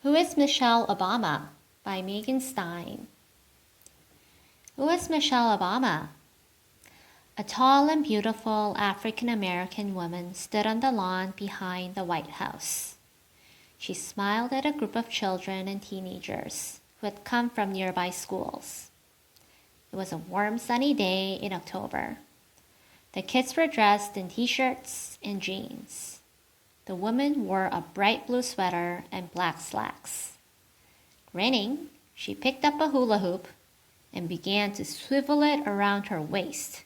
Who is Michelle Obama? By Megan Stine. Who is Michelle Obama? A tall and beautiful African-American woman stood on the lawn behind the White House. She smiled at a group of children and teenagers who had come from nearby schools. It was a warm, sunny day in October. The kids were dressed in t-shirts and jeans. The woman wore a bright blue sweater and black slacks. Grinning, she picked up a hula hoop and began to swivel it around her waist.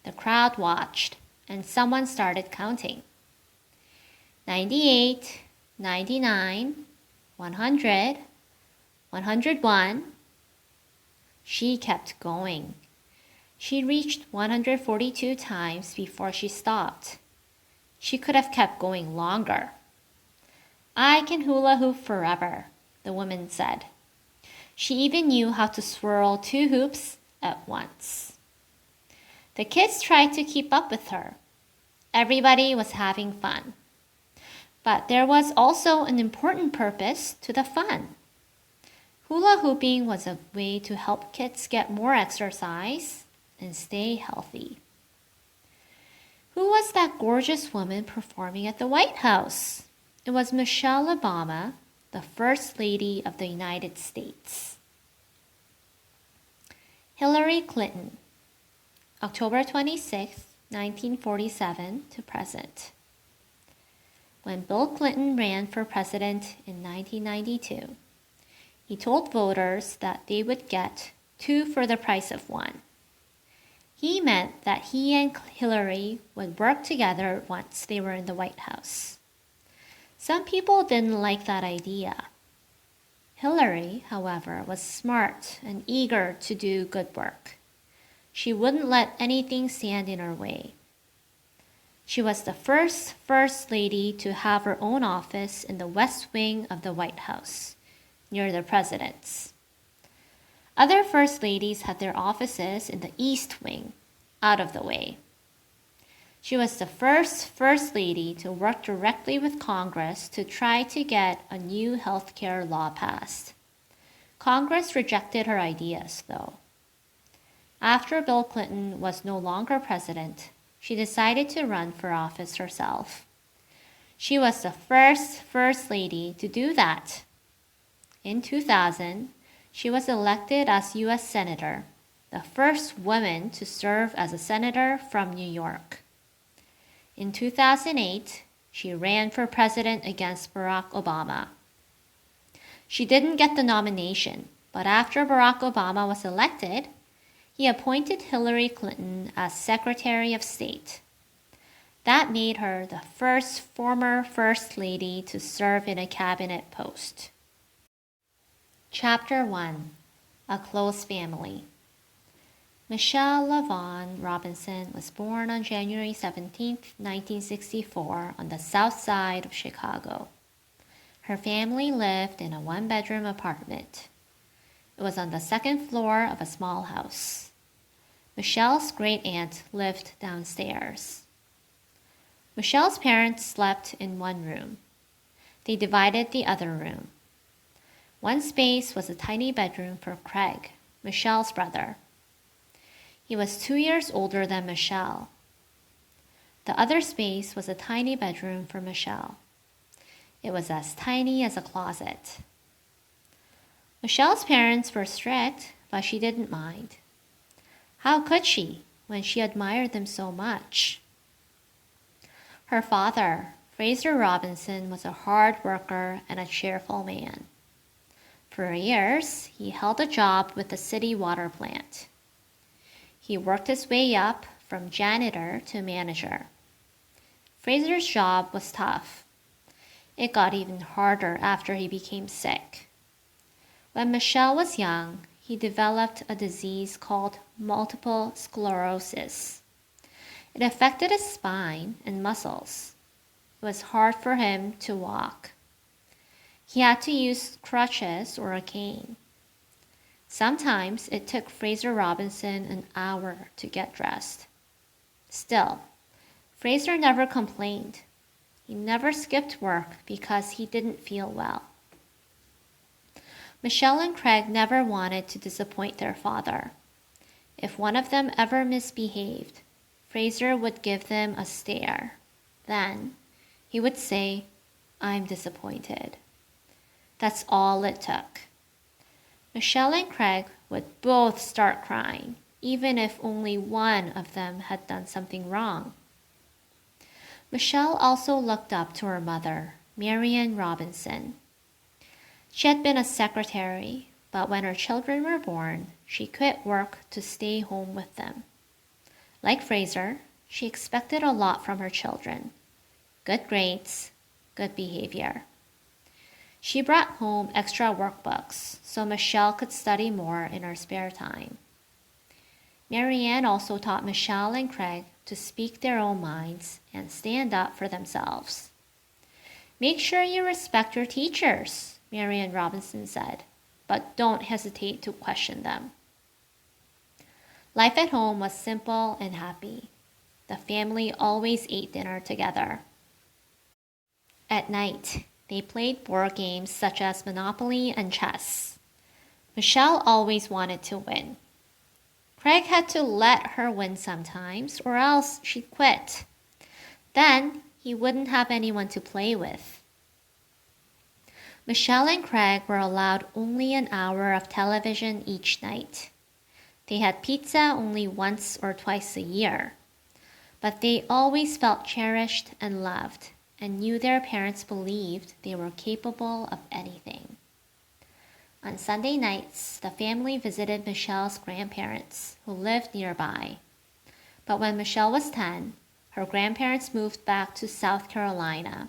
The crowd watched, and someone started counting. 98, 99, 100, 101. She kept going. She reached 142 times before she stopped. She could have kept going longer. "I can hula hoop forever," the woman said. She even knew how to swirl 2 hoops at once. The kids tried to keep up with her. Everybody was having fun. But there was also an important purpose to the fun. Hula hooping was a way to help kids get more exercise and stay healthy. Who was that gorgeous woman performing at the White House? It was Michelle Obama, the First Lady of the United States. Hillary Clinton, October 26, 1947 to present. When Bill Clinton ran for president in 1992, he told voters that they would get 2 for the price of 1. He meant that he and Hillary would work together once they were in the White House. Some people didn't like that idea. Hillary, however, was smart and eager to do good work. She wouldn't let anything stand in her way. She was the First Lady to have her own office in the West Wing of the White House, near the president's. Other First Ladies had their offices in the East Wing, out of the way. She was the First Lady to work directly with Congress to try to get a new health care law passed. Congress rejected her ideas, though. After Bill Clinton was no longer president, she decided to run for office herself. She was the First Lady to do that. In 2000, she was elected as U.S. Senator, the first woman to serve as a senator from New York. In 2008, she ran for president against Barack Obama. She didn't get the nomination, but after Barack Obama was elected, he appointed Hillary Clinton as Secretary of State. That made her the first former First Lady to serve in a cabinet post. Chapter 1. A Close Family. Michelle LaVaughn Robinson was born on January 17, 1964, on the south side of Chicago. Her family lived in a 1-bedroom apartment. It was on the 2nd floor of a small house. Michelle's great-aunt lived downstairs. Michelle's parents slept in one room. They divided the other room. One space was a tiny bedroom for Craig, Michelle's brother. He was 2 years older than Michelle. The other space was a tiny bedroom for Michelle. It was as tiny as a closet. Michelle's parents were strict, but she didn't mind. How could she, when she admired them so much? Her father, Fraser Robinson, was a hard worker and a cheerful man. For years, he held a job with the city water plant. He worked his way up from janitor to manager. Fraser's job was tough. It got even harder after he became sick. When Michelle was young, he developed a disease called multiple sclerosis. It affected his spine and muscles. It was hard for him to walk. He had to use crutches or a cane. Sometimes it took Fraser Robinson an hour to get dressed. Still, Fraser never complained. He never skipped work because he didn't feel well. Michelle and Craig never wanted to disappoint their father. If one of them ever misbehaved, Fraser would give them a stare. Then he would say, "I'm disappointed." That's all it took. Michelle and Craig would both start crying, even if only one of them had done something wrong. Michelle also looked up to her mother, Marian Robinson. She had been a secretary, but when her children were born, she quit work to stay home with them. Like Fraser, she expected a lot from her children: good grades, good behavior. She brought home extra workbooks so Michelle could study more in her spare time. Marianne also taught Michelle and Craig to speak their own minds and stand up for themselves. "Make sure you respect your teachers," Marianne Robinson said, "but don't hesitate to question them." Life at home was simple and happy. The family always ate dinner together. At night, they played board games such as Monopoly and chess. Michelle always wanted to win. Craig had to let her win sometimes, or else she'd quit. Then he wouldn't have anyone to play with. Michelle and Craig were allowed only an hour of television each night. They had pizza only once or twice a year, but they always felt cherished and loved, and knew their parents believed they were capable of anything. On Sunday nights, the family visited Michelle's grandparents, who lived nearby. But when Michelle was 10, her grandparents moved back to South Carolina.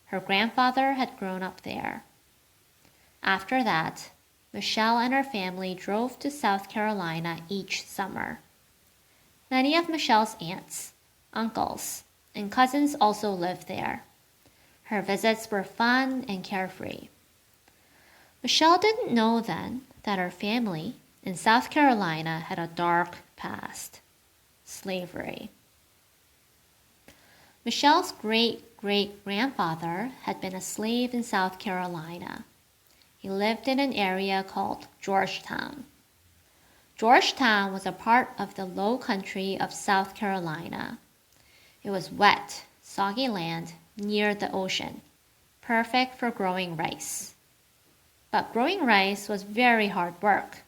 Her grandfather had grown up there. After that, Michelle and her family drove to South Carolina each summer. Many of Michelle's aunts, uncles, and cousins also lived there. Her visits were fun and carefree. Michelle didn't know then that her family in South Carolina had a dark past: slavery. Michelle's great-great-grandfather had been a slave in South Carolina. He lived in an area called Georgetown. Georgetown was a part of the low country of South Carolina. It was wet, soggy land near the ocean, perfect for growing rice. But growing rice was very hard work.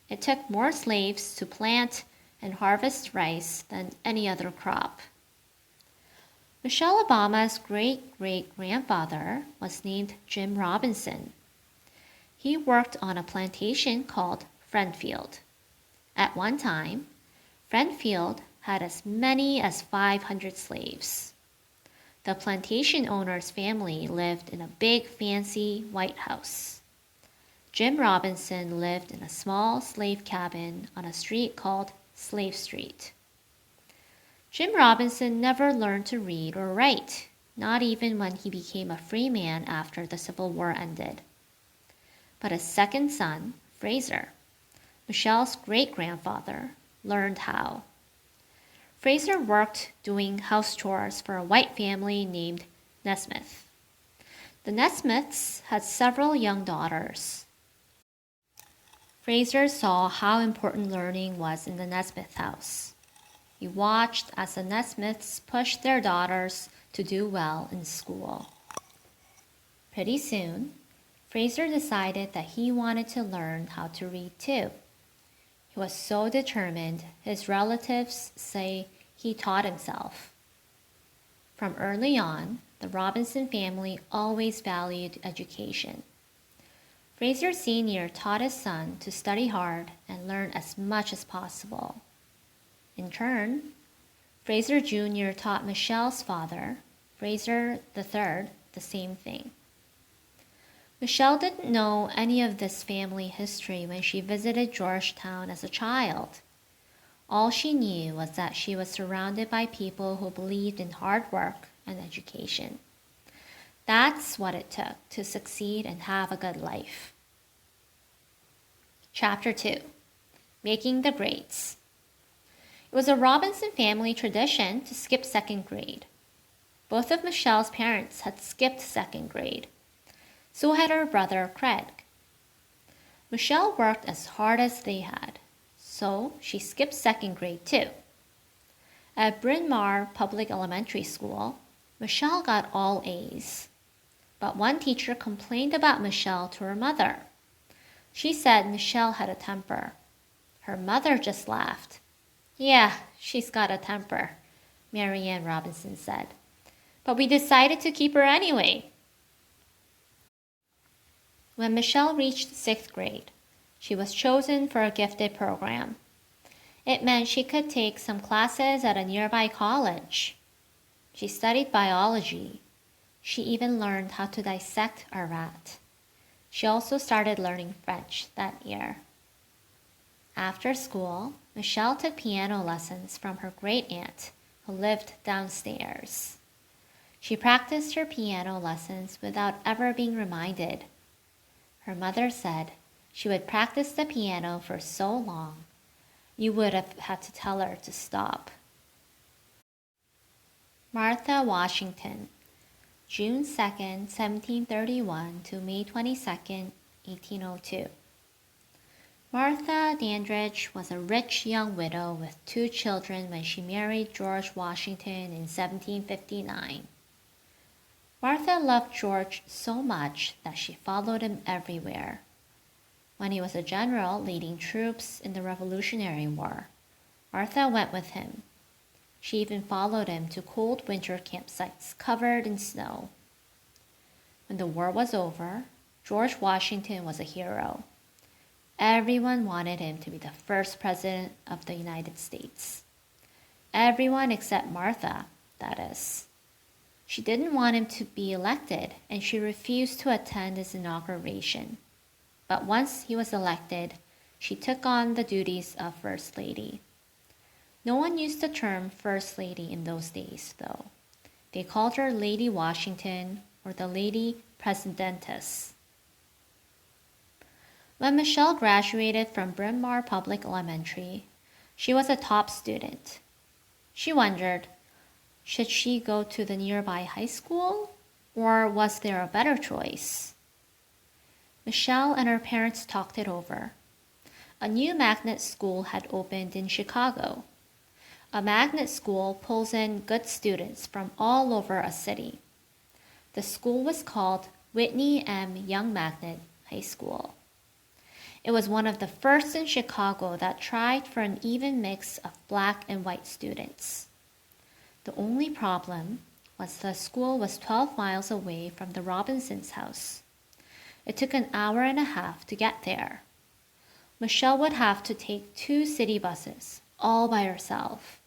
It took more slaves to plant and harvest rice than any other crop. Michelle Obama's great-great-grandfather was named Jim Robinson. He worked on a plantation called Friendfield. At one time, Friendfield had as many as 500 slaves. The plantation owner's family lived in a big, fancy white house. Jim Robinson lived in a small slave cabin on a street called Slave Street. Jim Robinson never learned to read or write, not even when he became a free man after the Civil War ended. But his second son, Fraser, Michelle's great-grandfather, learned how. Fraser worked doing house chores for a white family named Nesmith. The Nesmiths had several young daughters. Fraser saw how important learning was in the Nesmith house. He watched as the Nesmiths pushed their daughters to do well in school. Pretty soon, Fraser decided that he wanted to learn how to read too. He was so determined, his relatives say he taught himself. From early on, the Robinson family always valued education. Fraser Sr. taught his son to study hard and learn as much as possible. In turn, Fraser Jr. taught Michelle's father, Fraser III, the same thing. Michelle didn't know any of this family history when she visited Georgetown as a child. All she knew was that she was surrounded by people who believed in hard work and education. That's what it took to succeed and have a good life. Chapter 2. Making the Grades. It was a Robinson family tradition to skip second grade. Both of Michelle's parents had skipped second grade. So had her brother Craig. Michelle worked as hard as they had, so she skipped second grade too. At Bryn Mawr Public Elementary School, Michelle got all A's. But one teacher complained about Michelle to her mother. She said Michelle had a temper. Her mother just laughed. "Yeah, she's got a temper," Marianne Robinson said. "But we decided to keep her anyway." When Michelle reached sixth grade, she was chosen for a gifted program. It meant she could take some classes at a nearby college. She studied biology. She even learned how to dissect a rat. She also started learning French that year. After school, Michelle took piano lessons from her great-aunt, who lived downstairs. She practiced her piano lessons without ever being reminded. Her mother said she would practice the piano for so long, you would have had to tell her to stop. Martha Washington, June 2nd, 1731 to May 22nd, 1802. Martha Dandridge was a rich young widow with 2 children when she married George Washington in 1759. Martha loved George so much that she followed him everywhere. When he was a general leading troops in the Revolutionary War, Martha went with him. She even followed him to cold winter campsites covered in snow. When the war was over, George Washington was a hero. Everyone wanted him to be the first president of the United States. Everyone except Martha, that is. She didn't want him to be elected, and she refused to attend his inauguration. But once he was elected, she took on the duties of First Lady. No one used the term First Lady in those days, though. They called her Lady Washington or the Lady Presidentess. When Michelle graduated from Bryn Mawr Public Elementary, she was a top student. She wondered, should she go to the nearby high school, or was there a better choice? Michelle and her parents talked it over. A new magnet school had opened in Chicago. A magnet school pulls in good students from all over a city. The school was called Whitney M. Young Magnet High School. It was one of the first in Chicago that tried for an even mix of black and white students. The only problem was the school was 12 miles away from the Robinsons' house. It took an hour and a half to get there. Michelle would have to take 2 city buses, all by herself.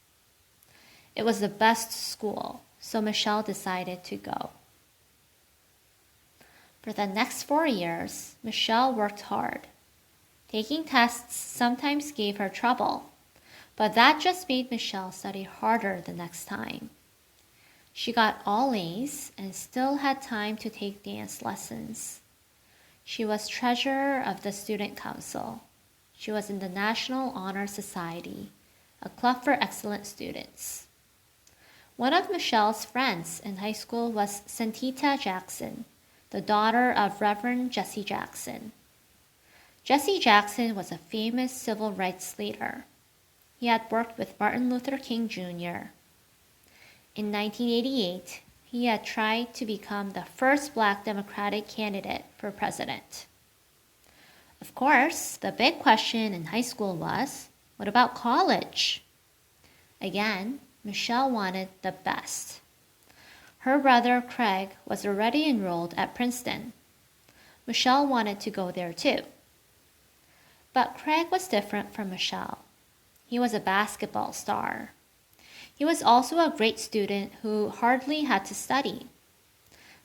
It was the best school, so Michelle decided to go. For the next 4 years, Michelle worked hard. Taking tests sometimes gave her trouble, but that just made Michelle study harder the next time. She got all A's and still had time to take dance lessons. She was treasurer of the student council. She was in the National Honor Society, a club for excellent students. One of Michelle's friends in high school was Santita Jackson, the daughter of Reverend Jesse Jackson. Jesse Jackson was a famous civil rights leader. He had worked with Martin Luther King Jr. In 1988, he had tried to become the first Black Democratic candidate for president. Of course, the big question in high school was, what about college? Again, Michelle wanted the best. Her brother Craig was already enrolled at Princeton. Michelle wanted to go there too. But Craig was different from Michelle. He was a basketball star. He was also a great student who hardly had to study.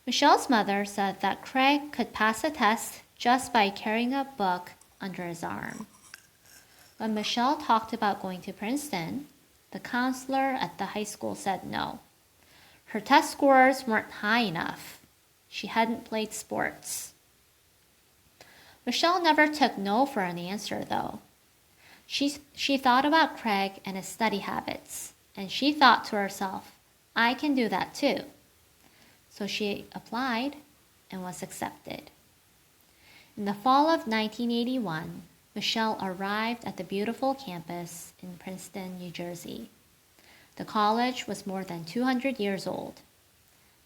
Michelle's mother said that Craig could pass a test just by carrying a book under his arm. When Michelle talked about going to Princeton, the counselor at the high school said no. Her test scores weren't high enough. She hadn't played sports. Michelle never took no for an answer, though. She thought about Craig and his study habits, and she thought to herself, I can do that too. So she applied and was accepted. In the fall of 1981, Michelle arrived at the beautiful campus in Princeton, New Jersey. The college was more than 200 years old.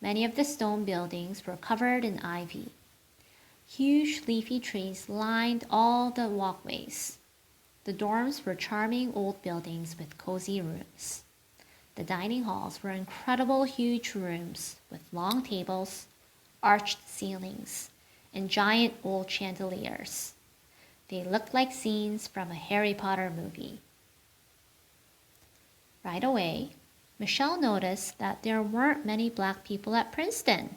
Many of the stone buildings were covered in ivy. Huge leafy trees lined all the walkways. The dorms were charming old buildings with cozy rooms. The dining halls were incredible huge rooms with long tables, arched ceilings, and giant old chandeliers. They looked like scenes from a Harry Potter movie. Right away, Michelle noticed that there weren't many black people at Princeton.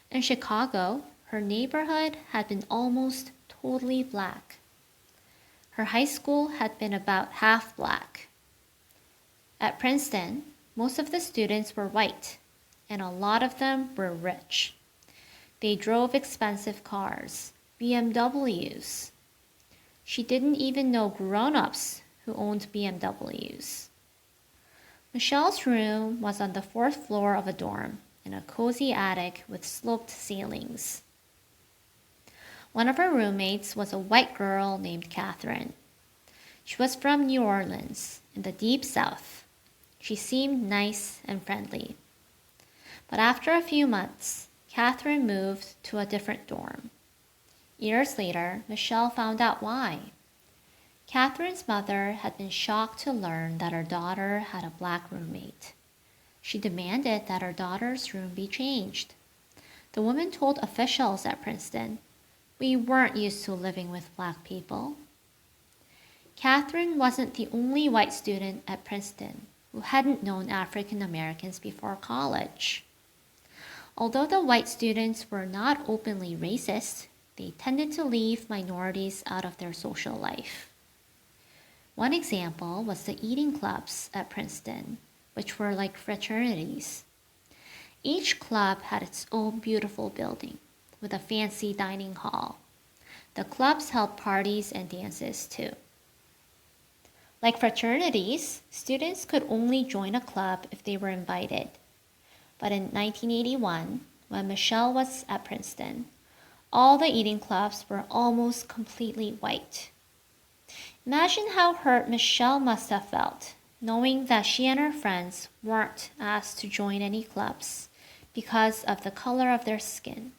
In Chicago, her neighborhood had been almost totally black. Her high school had been about half black. At Princeton, most of the students were white, and a lot of them were rich. They drove expensive cars, BMWs. She didn't even know grown-ups who owned BMWs. Michelle's room was on the fourth floor of a dorm in a cozy attic with sloped ceilings. One of her roommates was a white girl named Catherine. She was from New Orleans, in the deep South. She seemed nice and friendly. But after a few months, Catherine moved to a different dorm. Years later, Michelle found out why. Catherine's mother had been shocked to learn that her daughter had a black roommate. She demanded that her daughter's room be changed. The woman told officials at Princeton, "We weren't used to living with black people." Catherine wasn't the only white student at Princeton who hadn't known African Americans before college. Although the white students were not openly racist, they tended to leave minorities out of their social life. One example was the eating clubs at Princeton, which were like fraternities. Each club had its own beautiful building with a fancy dining hall. The clubs held parties and dances too. Like fraternities, students could only join a club if they were invited. But in 1981, when Michelle was at Princeton, all the eating clubs were almost completely white. Imagine how hurt Michelle must have felt, knowing that she and her friends weren't asked to join any clubs because of the color of their skin.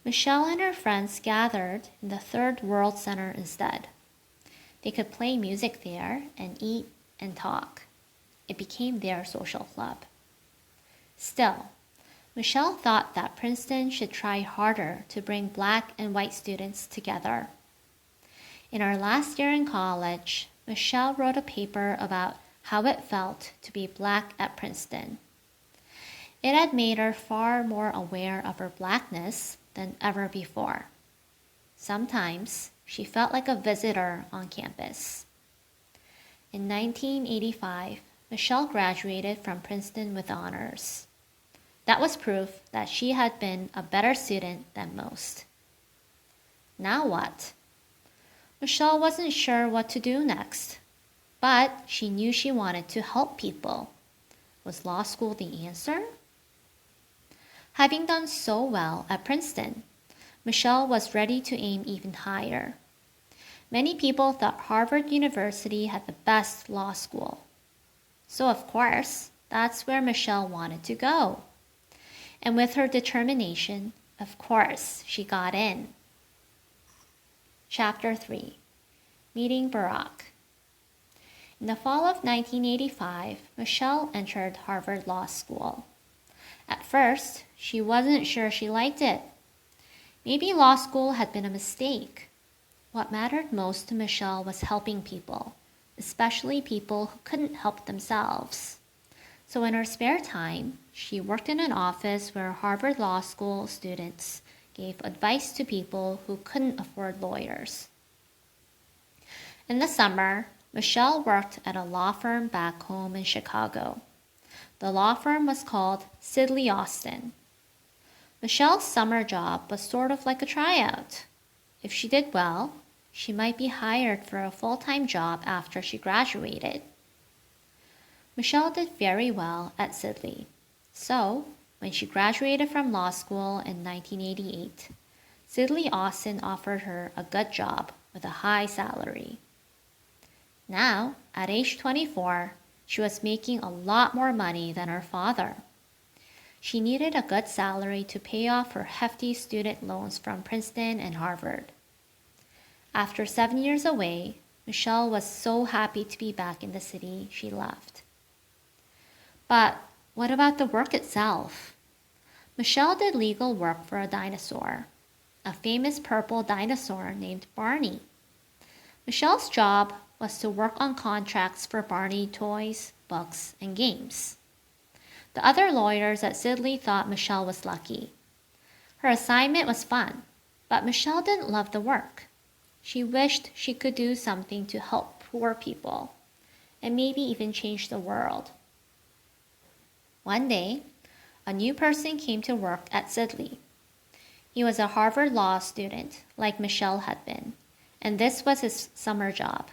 Michelle and her friends gathered in the Third World Center instead. They could play music there and eat and talk. It became their social club. Still, Michelle thought that Princeton should try harder to bring black and white students together. In her last year in college, Michelle wrote a paper about how it felt to be black at Princeton. It had made her far more aware of her blackness than ever before. Sometimes she felt like a visitor on campus. In 1985, Michelle graduated from Princeton with honors. That was proof that she had been a better student than most. Now what? Michelle wasn't sure what to do next, but she knew she wanted to help people. Was law school the answer? Having done so well at Princeton, Michelle was ready to aim even higher. Many people thought Harvard University had the best law school. So of course, that's where Michelle wanted to go. And with her determination, of course, she got in. Chapter 3. Meeting Barack. In the fall of 1985, Michelle entered Harvard Law School. At first, she wasn't sure she liked it. Maybe law school had been a mistake. What mattered most to Michelle was helping people, especially people who couldn't help themselves. So in her spare time, she worked in an office where Harvard Law School students gave advice to people who couldn't afford lawyers. In the summer, Michelle worked at a law firm back home in Chicago. The law firm was called Sidley Austin. Michelle's summer job was sort of like a tryout. If she did well, she might be hired for a full-time job after she graduated. Michelle did very well at Sidley. So, when she graduated from law school in 1988, Sidley Austin offered her a good job with a high salary. Now, at age 24, she was making a lot more money than her father. She needed a good salary to pay off her hefty student loans from Princeton and Harvard. After 7 years away, Michelle was so happy to be back in the city she loved. But what about the work itself? Michelle did legal work for a dinosaur, a famous purple dinosaur named Barney. Michelle's job was to work on contracts for Barney toys, books, and games. The other lawyers at Sidley thought Michelle was lucky. Her assignment was fun, but Michelle didn't love the work. She wished she could do something to help poor people, and maybe even change the world. One day, a new person came to work at Sidley. He was a Harvard Law student, like Michelle had been, and this was his summer job.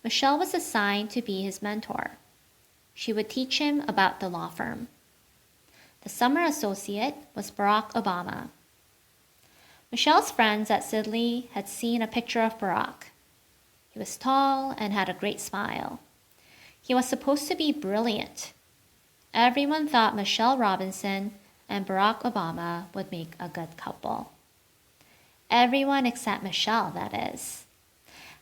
Michelle was assigned to be his mentor. She would teach him about the law firm. The summer associate was Barack Obama. Michelle's friends at Sidley had seen a picture of Barack. He was tall and had a great smile. He was supposed to be brilliant. Everyone thought Michelle Robinson and Barack Obama would make a good couple. Everyone except Michelle, that is.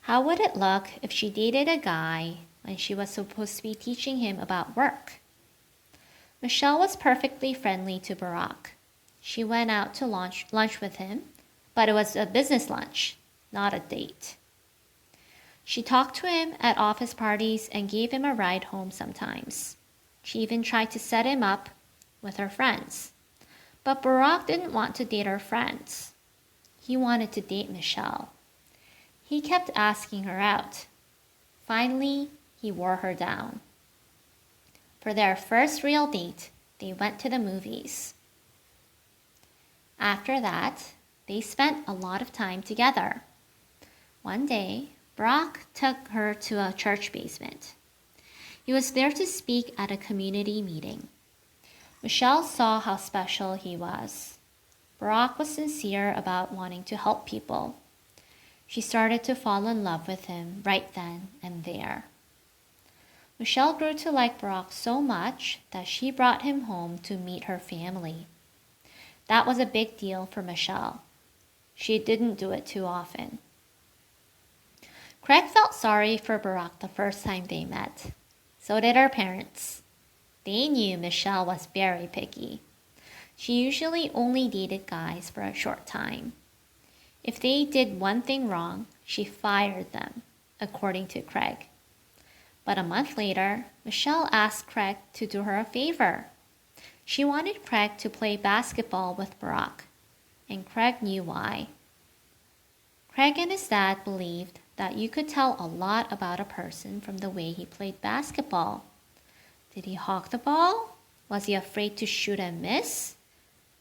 How would it look if she dated a guy when she was supposed to be teaching him about work? Michelle was perfectly friendly to Barack. She went out to lunch with him, but it was a business lunch, not a date. She talked to him at office parties and gave him a ride home sometimes. She even tried to set him up with her friends. But Barack didn't want to date her friends. He wanted to date Michelle. He kept asking her out. Finally, he wore her down. For their first real date, they went to the movies. After that, they spent a lot of time together. One day, Barack took her to a church basement. He was there to speak at a community meeting. Michelle saw how special he was. Barack was sincere about wanting to help people. She started to fall in love with him right then and there. Michelle grew to like Barack so much that she brought him home to meet her family. That was a big deal for Michelle. She didn't do it too often. Craig felt sorry for Barack the first time they met. So did her parents. They knew Michelle was very picky. She usually only dated guys for a short time. If they did one thing wrong, she fired them, according to Craig. But a month later, Michelle asked Craig to do her a favor. She wanted Craig to play basketball with Barack, and Craig knew why. Craig and his dad believed that you could tell a lot about a person from the way he played basketball. Did he hawk the ball? Was he afraid to shoot and miss?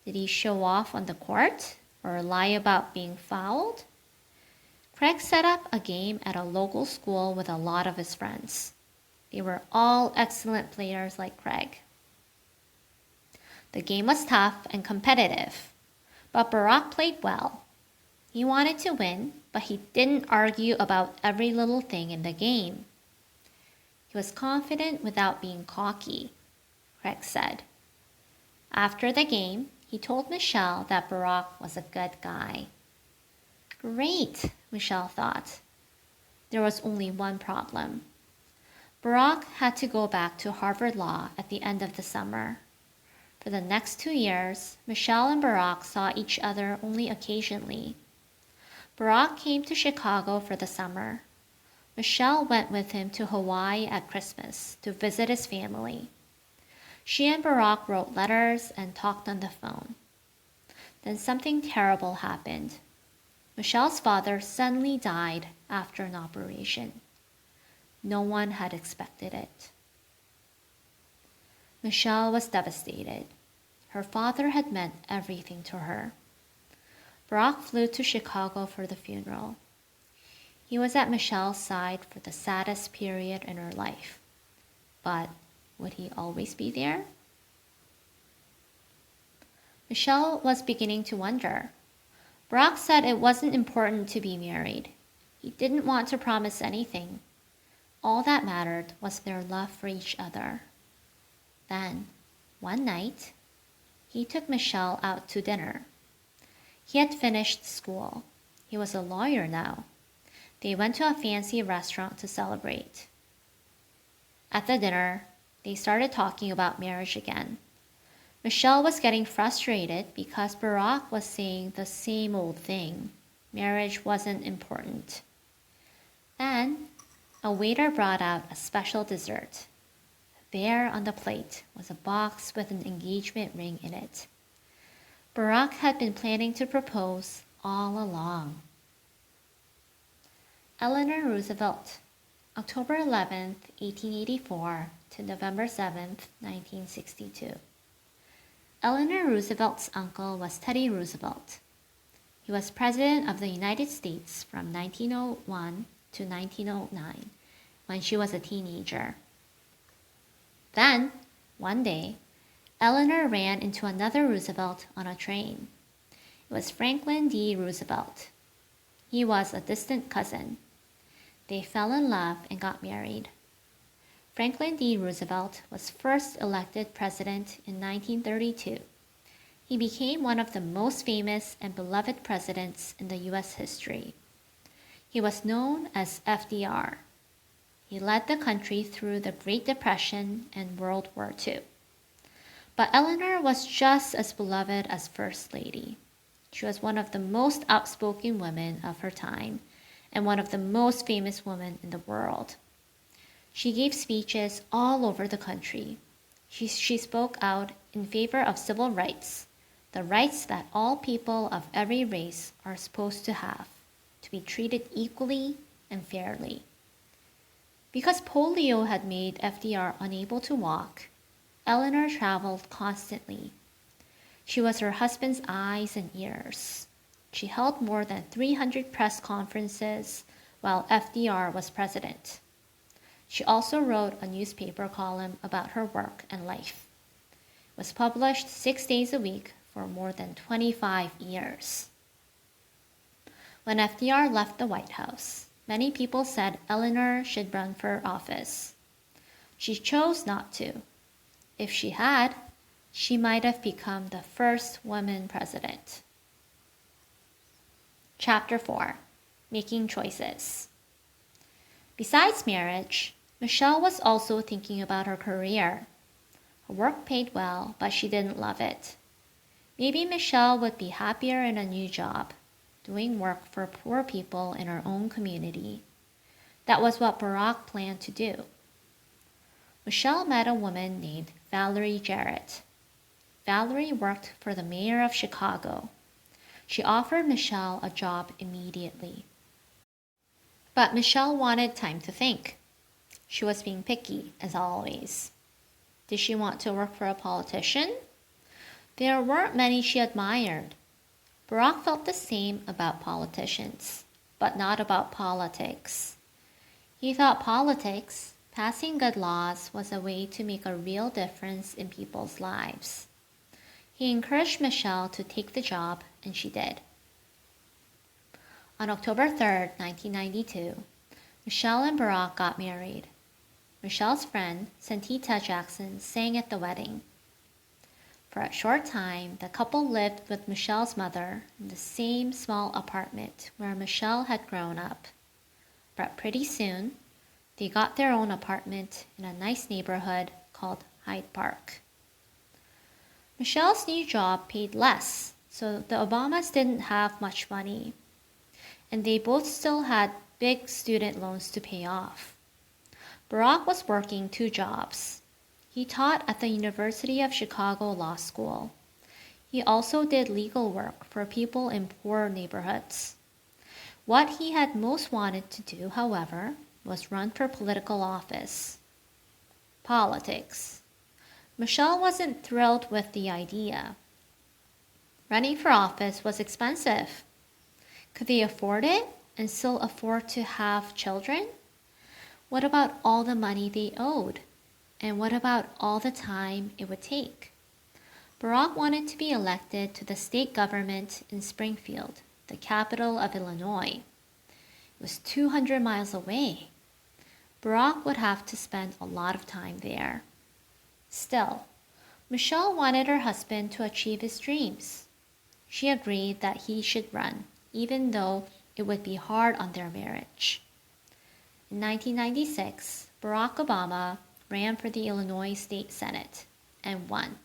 Did he show off on the court or lie about being fouled? Craig set up a game at a local school with a lot of his friends. They were all excellent players like Craig. The game was tough and competitive, but Barack played well. He wanted to win, but he didn't argue about every little thing in the game. He was confident without being cocky, Craig said. After the game, he told Michelle that Barack was a good guy. Great, Michelle thought. There was only one problem. Barack had to go back to Harvard Law at the end of the summer. For the next 2 years, Michelle and Barack saw each other only occasionally. Barack came to Chicago for the summer. Michelle went with him to Hawaii at Christmas to visit his family. She and Barack wrote letters and talked on the phone. Then something terrible happened. Michelle's father suddenly died after an operation. No one had expected it. Michelle was devastated. Her father had meant everything to her. Barack flew to Chicago for the funeral. He was at Michelle's side for the saddest period in her life. But would he always be there? Michelle was beginning to wonder. Barack said it wasn't important to be married. He didn't want to promise anything. All that mattered was their love for each other. Then, one night, he took Michelle out to dinner. He had finished school. He was a lawyer now. They went to a fancy restaurant to celebrate. At the dinner, they started talking about marriage again. Michelle was getting frustrated because Barack was saying the same old thing. Marriage wasn't important. Then, a waiter brought out a special dessert. There on the plate was a box with an engagement ring in it. Barack had been planning to propose all along. Eleanor Roosevelt, October 11, 1884 to November 7, 1962. Eleanor Roosevelt's uncle was Teddy Roosevelt. He was President of the United States from 1901 to 1909, when she was a teenager. Then, one day, Eleanor ran into another Roosevelt on a train. It was Franklin D. Roosevelt. He was a distant cousin. They fell in love and got married. Franklin D. Roosevelt was first elected president in 1932. He became one of the most famous and beloved presidents in the U.S. history. He was known as FDR. He led the country through the Great Depression and World War II. But Eleanor was just as beloved as First Lady. She was one of the most outspoken women of her time and one of the most famous women in the world. She gave speeches all over the country. She spoke out in favor of civil rights, the rights that all people of every race are supposed to have, to be treated equally and fairly. Because polio had made FDR unable to walk, Eleanor traveled constantly. She was her husband's eyes and ears. She held more than 300 press conferences while FDR was president. She also wrote a newspaper column about her work and life. It was published 6 days a week for more than 25 years. When FDR left the White House, many people said Eleanor should run for office. She chose not to. If she had, she might have become the first woman president. Chapter 4. Making Choices. Besides marriage, Michelle was also thinking about her career. Her work paid well, but she didn't love it. Maybe Michelle would be happier in a new job, doing work for poor people in her own community. That was what Barack planned to do. Michelle met a woman named Valerie Jarrett. Valerie worked for the mayor of Chicago. She offered Michelle a job immediately. But Michelle wanted time to think. She was being picky, as always. Did she want to work for a politician? There weren't many she admired. Barack felt the same about politicians, but not about politics. He thought politics, passing good laws, was a way to make a real difference in people's lives. He encouraged Michelle to take the job, and she did. On October 3, 1992, Michelle and Barack got married. Michelle's friend, Santita Jackson, sang at the wedding. For a short time, the couple lived with Michelle's mother in the same small apartment where Michelle had grown up. But pretty soon, they got their own apartment in a nice neighborhood called Hyde Park. Michelle's new job paid less, so the Obamas didn't have much money, and they both still had big student loans to pay off. Barack was working 2 jobs. He taught at the University of Chicago Law School. He also did legal work for people in poor neighborhoods. What he had most wanted to do, however, was run for political office. Politics. Michelle wasn't thrilled with the idea. Running for office was expensive. Could they afford it and still afford to have children? What about all the money they owed? And what about all the time it would take? Barack wanted to be elected to the state government in Springfield. the capital of Illinois. It was 200 miles away. Barack would have to spend a lot of time there. Still, Michelle wanted her husband to achieve his dreams. She agreed that he should run, even though it would be hard on their marriage. In 1996, Barack Obama ran for the Illinois State Senate and won.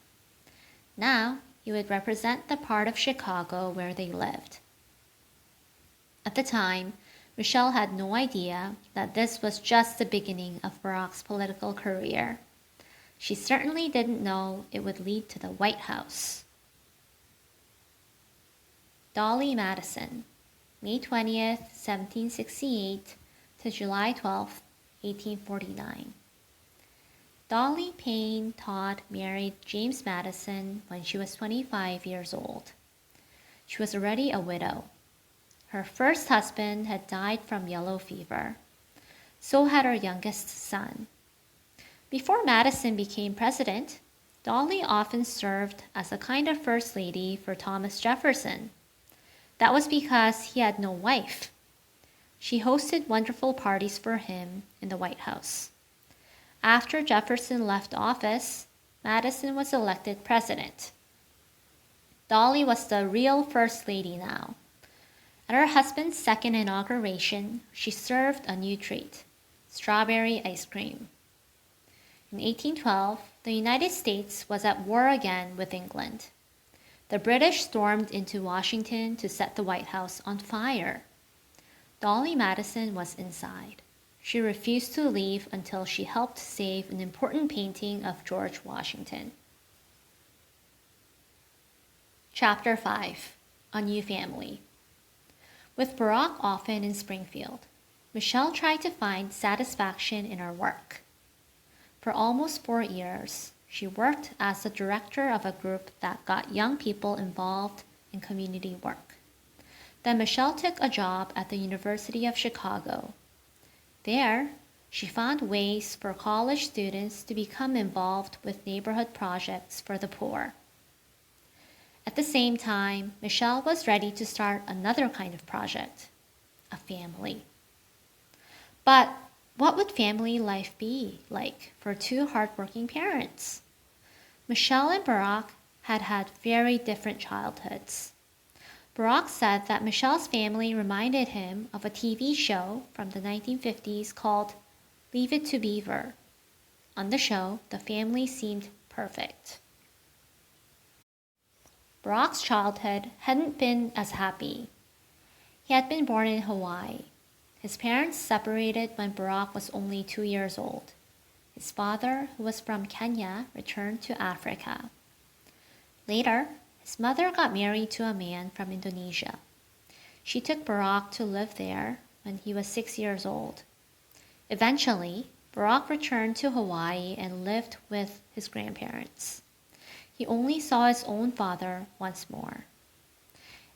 Now, he would represent the part of Chicago where they lived. At the time, Michelle had no idea that this was just the beginning of Barack's political career. She certainly didn't know it would lead to the White House. Dolley Madison, May 20th, 1768 to July 12th, 1849. Dolly Payne Todd married James Madison when she was 25 years old. She was already a widow. Her first husband had died from yellow fever. So had her youngest son. Before Madison became president, Dolly often served as a kind of first lady for Thomas Jefferson. That was because he had no wife. She hosted wonderful parties for him in the White House. After Jefferson left office, Madison was elected president. Dolly was the real first lady now. At her husband's second inauguration, she served a new treat, strawberry ice cream. In 1812, the United States was at war again with England. The British stormed into Washington to set the White House on fire. Dolly Madison was inside. She refused to leave until she helped save an important painting of George Washington. Chapter 5. A New Family. With Barack often in Springfield, Michelle tried to find satisfaction in her work. For almost 4 years, she worked as the director of a group that got young people involved in community work. Then Michelle took a job at the University of Chicago. There, she found ways for college students to become involved with neighborhood projects for the poor. At the same time, Michelle was ready to start another kind of project, a family. But what would family life be like for two hardworking parents? Michelle and Barack had had very different childhoods. Barack said that Michelle's family reminded him of a TV show from the 1950s called Leave It to Beaver. On the show, the family seemed perfect. Barack's childhood hadn't been as happy. He had been born in Hawaii. His parents separated when Barack was only 2 years old. His father, who was from Kenya, returned to Africa. Later, his mother got married to a man from Indonesia. She took Barack to live there when he was 6 years old. Eventually, Barack returned to Hawaii and lived with his grandparents. He only saw his own father once more.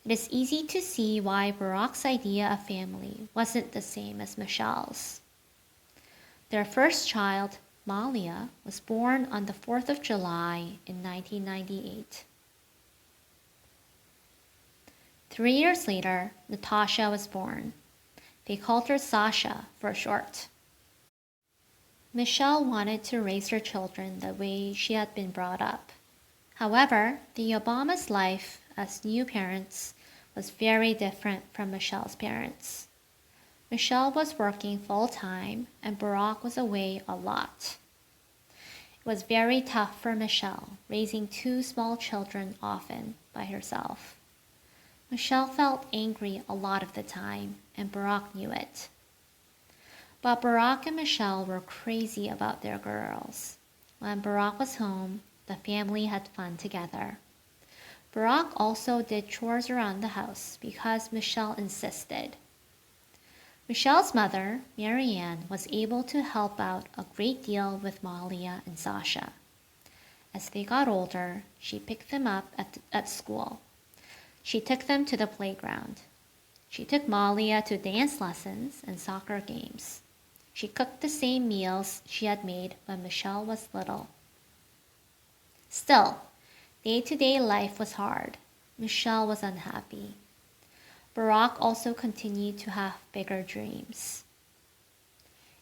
It is easy to see why Barack's idea of family wasn't the same as Michelle's. Their first child, Malia, was born on the 4th of July in 1998. 3 years later, Natasha was born. They called her Sasha for short. Michelle wanted to raise her children the way she had been brought up. However, the Obamas' life as new parents was very different from Michelle's parents. Michelle was working full-time and Barack was away a lot. It was very tough for Michelle, raising 2 small children often by herself. Michelle felt angry a lot of the time, and Barack knew it. But Barack and Michelle were crazy about their girls. When Barack was home, the family had fun together. Barack also did chores around the house because Michelle insisted. Michelle's mother, Marianne, was able to help out a great deal with Malia and Sasha. As they got older, she picked them up at school. She took them to the playground. She took Malia to dance lessons and soccer games. She cooked the same meals she had made when Michelle was little. Still, day-to-day life was hard. Michelle was unhappy. Barack also continued to have bigger dreams.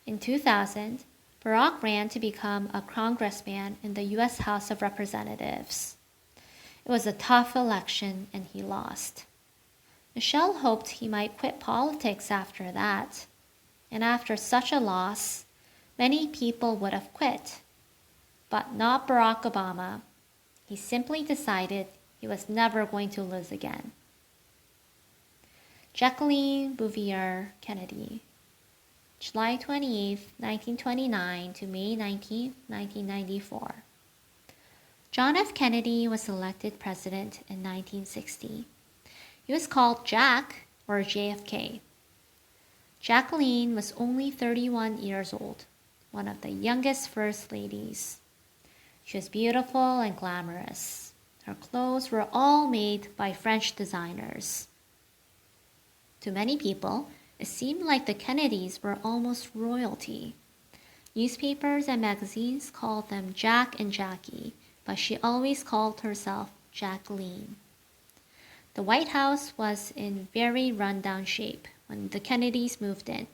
In 2000, Barack ran to become a congressman in the U.S. House of Representatives. It was a tough election and he lost. Michelle hoped he might quit politics after that, and after such a loss, many people would have quit. But not Barack Obama. He simply decided he was never going to lose again. Jacqueline Bouvier Kennedy, July 28, 1929 to May 19, 1994. John F. Kennedy was elected president in 1960. He was called Jack or JFK. Jacqueline was only 31 years old, one of the youngest first ladies. She was beautiful and glamorous. Her clothes were all made by French designers. To many people, it seemed like the Kennedys were almost royalty. Newspapers and magazines called them Jack and Jackie, but she always called herself Jacqueline. The White House was in very run-down shape when the Kennedys moved in.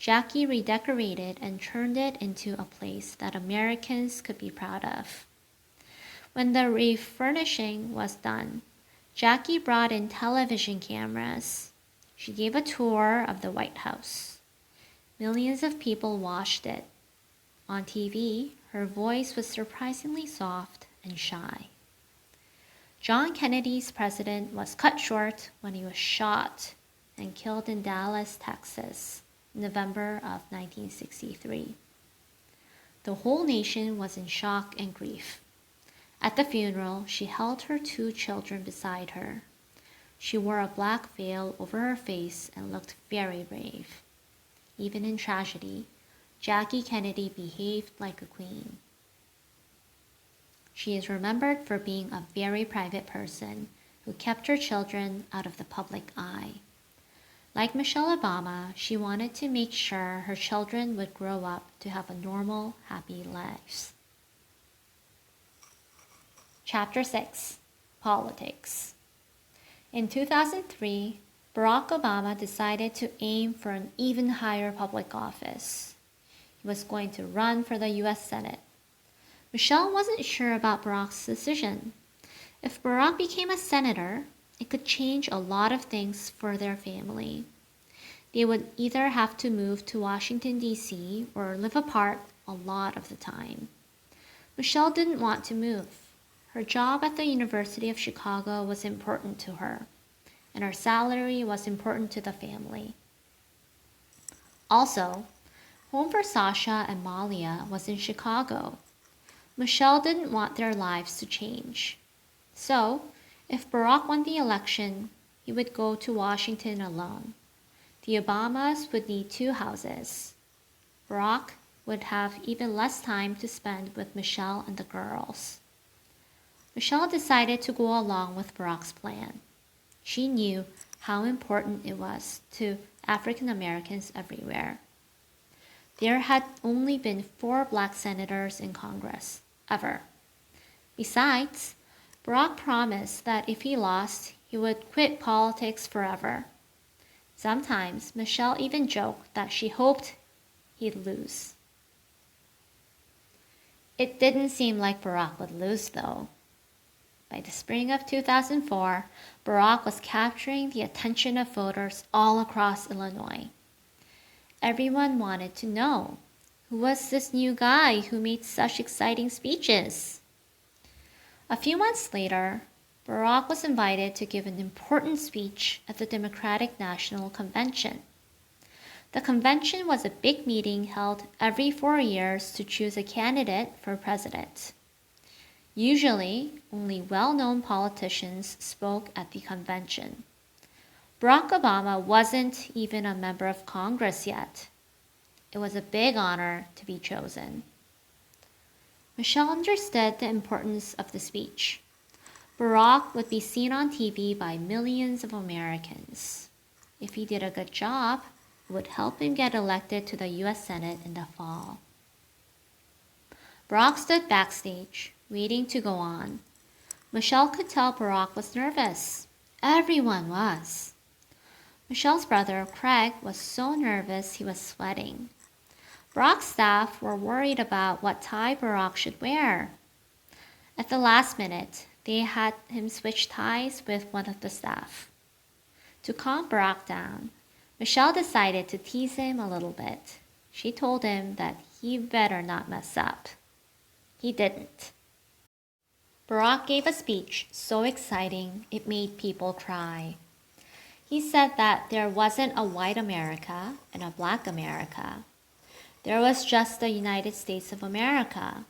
Jackie redecorated and turned it into a place that Americans could be proud of. When the refurnishing was done, Jackie brought in television cameras. She gave a tour of the White House. Millions of people watched it. On TV, her voice was surprisingly soft and shy. John Kennedy's president was cut short when he was shot and killed in Dallas, Texas, in November of 1963. The whole nation was in shock and grief. At the funeral, she held her 2 children beside her. She wore a black veil over her face and looked very brave. Even in tragedy, Jackie Kennedy behaved like a queen. She is remembered for being a very private person who kept her children out of the public eye. Like Michelle Obama, she wanted to make sure her children would grow up to have a normal, happy lives. Chapter 6. Politics. In 2003, Barack Obama decided to aim for an even higher public office. He was going to run for the U.S. Senate. Michelle wasn't sure about Barack's decision. If Barack became a senator, it could change a lot of things for their family. They would either have to move to Washington, D.C. or live apart a lot of the time. Michelle didn't want to move. Her job at the University of Chicago was important to her, and her salary was important to the family. Also, home for Sasha and Malia was in Chicago. Michelle didn't want their lives to change. So, if Barack won the election, he would go to Washington alone. The Obamas would need 2 houses. Barack would have even less time to spend with Michelle and the girls. Michelle decided to go along with Barack's plan. She knew how important it was to African Americans everywhere. There had only been 4 black senators in Congress, ever. Besides, Barack promised that if he lost, he would quit politics forever. Sometimes, Michelle even joked that she hoped he'd lose. It didn't seem like Barack would lose, though. By the spring of 2004, Barack was capturing the attention of voters all across Illinois. Everyone wanted to know, who was this new guy who made such exciting speeches? A few months later, Barack was invited to give an important speech at the Democratic National Convention. The convention was a big meeting held every 4 years to choose a candidate for president. Usually, only well-known politicians spoke at the convention. Barack Obama wasn't even a member of Congress yet. It was a big honor to be chosen. Michelle understood the importance of the speech. Barack would be seen on TV by millions of Americans. If he did a good job, it would help him get elected to the U.S. Senate in the fall. Barack stood backstage, waiting to go on. Michelle could tell Barack was nervous. Everyone was. Michelle's brother, Craig, was so nervous he was sweating. Barack's staff were worried about what tie Barack should wear. At the last minute, they had him switch ties with one of the staff. To calm Barack down, Michelle decided to tease him a little bit. She told him that he better not mess up. He didn't. Barack gave a speech so exciting it made people cry. He said that there wasn't a white America and a black America. There was just the United States of America.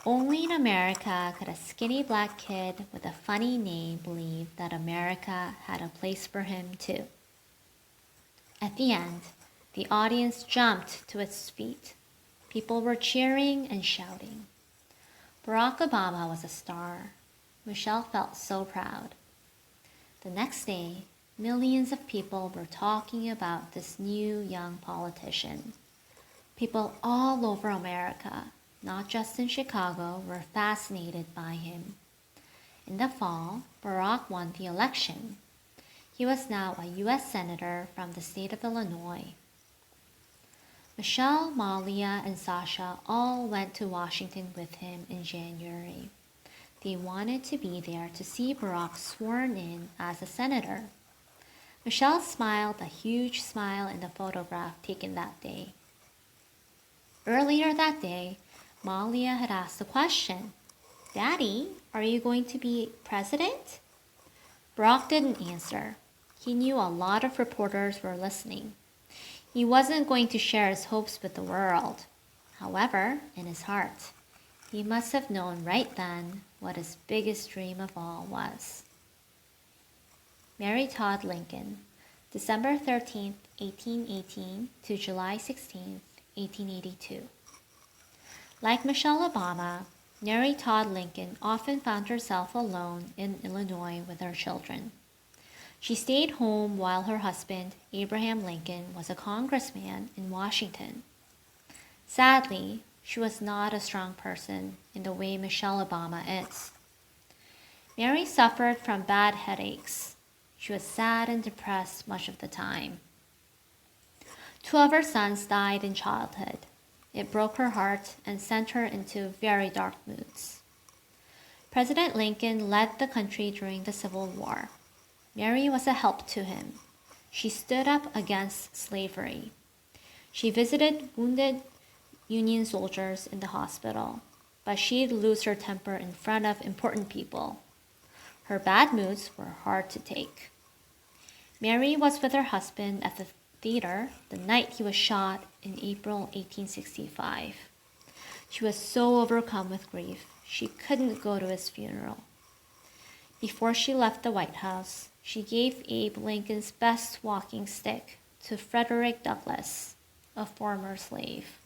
Only in America could a skinny black kid with a funny name believe that America had a place for him too. At the end, the audience jumped to its feet. People were cheering and shouting. Barack Obama was a star. Michelle felt so proud. The next day, millions of people were talking about this new young politician. People all over America, not just in Chicago, were fascinated by him. In the fall, Barack won the election. He was now a U.S. Senator from the state of Illinois. Michelle, Malia, and Sasha all went to Washington with him in January. They wanted to be there to see Barack sworn in as a senator. Michelle smiled a huge smile in the photograph taken that day. Earlier that day, Malia had asked the question, "Daddy, are you going to be president?" Barack didn't answer. He knew a lot of reporters were listening. He wasn't going to share his hopes with the world. However, in his heart, he must have known right then what his biggest dream of all was. Mary Todd Lincoln, December 13, 1818 to July 16, 1882. Like Michelle Obama, Mary Todd Lincoln often found herself alone in Illinois with her children. She stayed home while her husband, Abraham Lincoln, was a congressman in Washington. Sadly, she was not a strong person in the way Michelle Obama is. Mary suffered from bad headaches. She was sad and depressed much of the time. 2 of her sons died in childhood. It broke her heart and sent her into very dark moods. President Lincoln led the country during the Civil War. Mary was a help to him. She stood up against slavery. She visited wounded Union soldiers in the hospital, but she'd lose her temper in front of important people. Her bad moods were hard to take. Mary was with her husband at the theater the night he was shot in April 1865. She was so overcome with grief, she couldn't go to his funeral. Before she left the White House, she gave Abe Lincoln's best walking stick to Frederick Douglass, a former slave.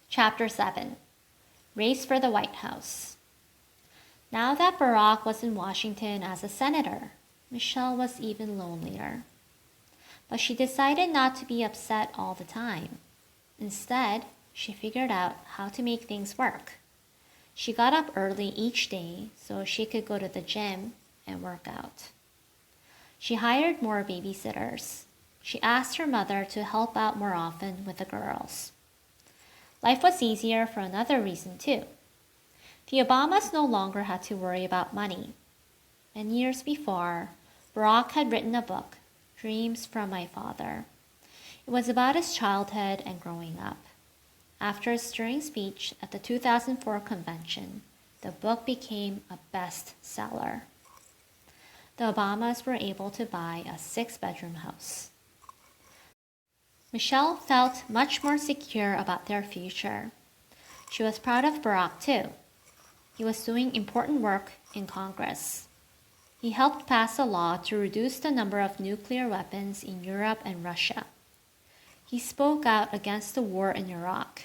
Chapter 7. Race for the White House. Now that Barack was in Washington as a senator, Michelle was even lonelier. But she decided not to be upset all the time. Instead, she figured out how to make things work. She got up early each day so she could go to the gym and work out. She hired more babysitters. She asked her mother to help out more often with the girls. Life was easier for another reason too. The Obamas no longer had to worry about money. And years before, Barack had written a book, Dreams from My Father. It was about his childhood and growing up. After a stirring speech at the 2004 convention, the book became a bestseller. The Obamas were able to buy a 6-bedroom house. Michelle felt much more secure about their future. She was proud of Barack too. He was doing important work in Congress. He helped pass a law to reduce the number of nuclear weapons in Europe and Russia. He spoke out against the war in Iraq.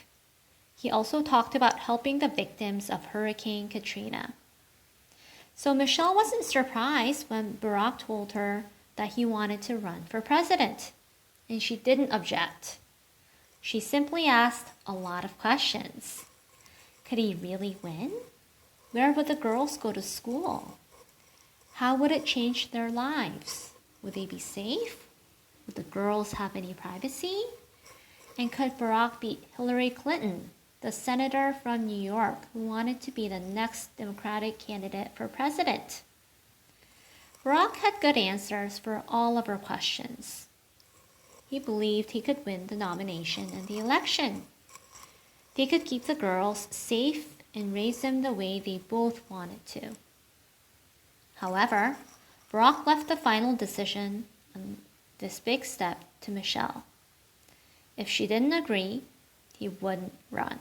He also talked about helping the victims of Hurricane Katrina. So Michelle wasn't surprised when Barack told her that he wanted to run for president, and she didn't object. She simply asked a lot of questions. Could he really win? Where would the girls go to school? How would it change their lives? Would they be safe? Would the girls have any privacy? And could Barack beat Hillary Clinton, the senator from New York who wanted to be the next Democratic candidate for president? Barack had good answers for all of her questions. He believed he could win the nomination and the election. They could keep the girls safe and raise them the way they both wanted to. However, Barack left the final decision on this big step to Michelle. If she didn't agree, he wouldn't run.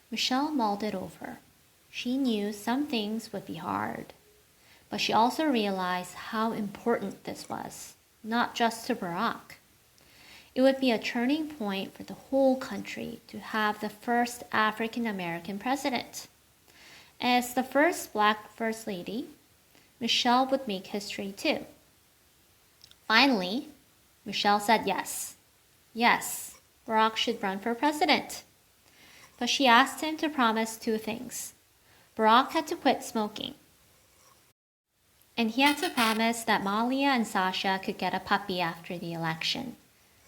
Michelle mulled it over. She knew some things would be hard, but she also realized how important this was, not just to Barack. It would be a turning point for the whole country to have the first African American president. As the first Black First Lady, Michelle would make history too. Finally, Michelle said yes. Yes, Barack should run for president. But she asked him to promise two things. Barack had to quit smoking. And he had to promise that Malia and Sasha could get a puppy after the election,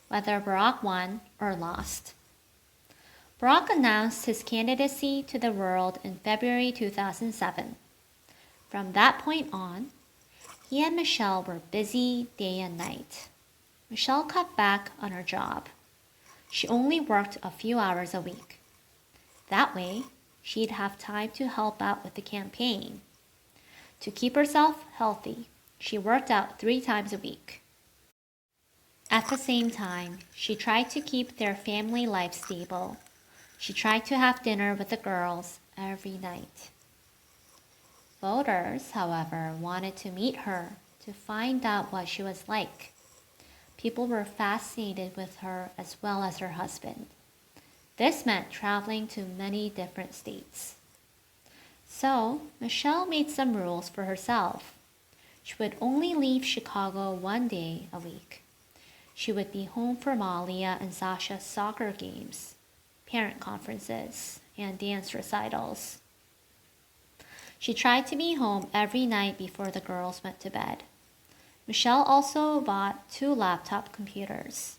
whether Barack won or lost. Barack announced his candidacy to the world in February 2007. From that point on, he and Michelle were busy day and night. Michelle cut back on her job. She only worked a few hours a week. That way, she'd have time to help out with the campaign. To keep herself healthy, she worked out 3 times a week. At the same time, she tried to keep their family life stable. She tried to have dinner with the girls every night. Voters, however, wanted to meet her to find out what she was like. People were fascinated with her as well as her husband. This meant traveling to many different states. So, Michelle made some rules for herself. She would only leave Chicago 1 day a week. She would be home for Malia and Sasha's soccer games, parent conferences, and dance recitals. She tried to be home every night before the girls went to bed. Michelle also bought 2 laptop computers.